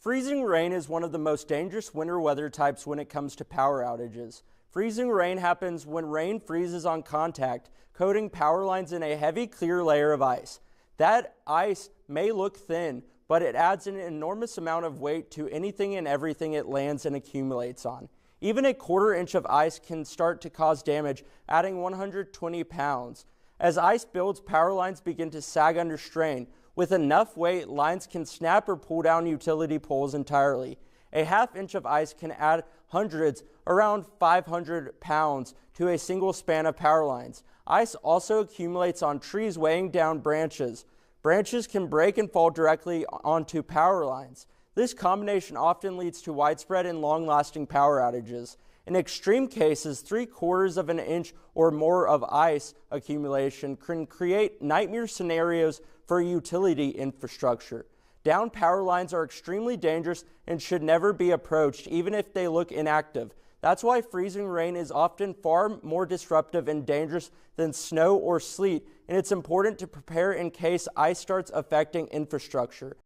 Freezing rain is one of the most dangerous winter weather types when it comes to power outages. Freezing rain happens when rain freezes on contact, coating power lines in a heavy, clear layer of ice. That ice may look thin, but it adds an enormous amount of weight to anything and everything it lands and accumulates on. Even a quarter inch of ice can start to cause damage, adding 120 pounds. As ice builds, power lines begin to sag under strain. With enough weight, lines can snap or pull down utility poles entirely. A half inch of ice can add hundreds, around 500 pounds, to a single span of power lines. Ice also accumulates on trees, weighing down branches. Branches can break and fall directly onto power lines. This combination often leads to widespread and long-lasting power outages. In extreme cases, 3/4 of an inch or more of ice accumulation can create nightmare scenarios for utility infrastructure. Downed power lines are extremely dangerous and should never be approached, even if they look inactive. That's why freezing rain is often far more disruptive and dangerous than snow or sleet, and it's important to prepare in case ice starts affecting infrastructure.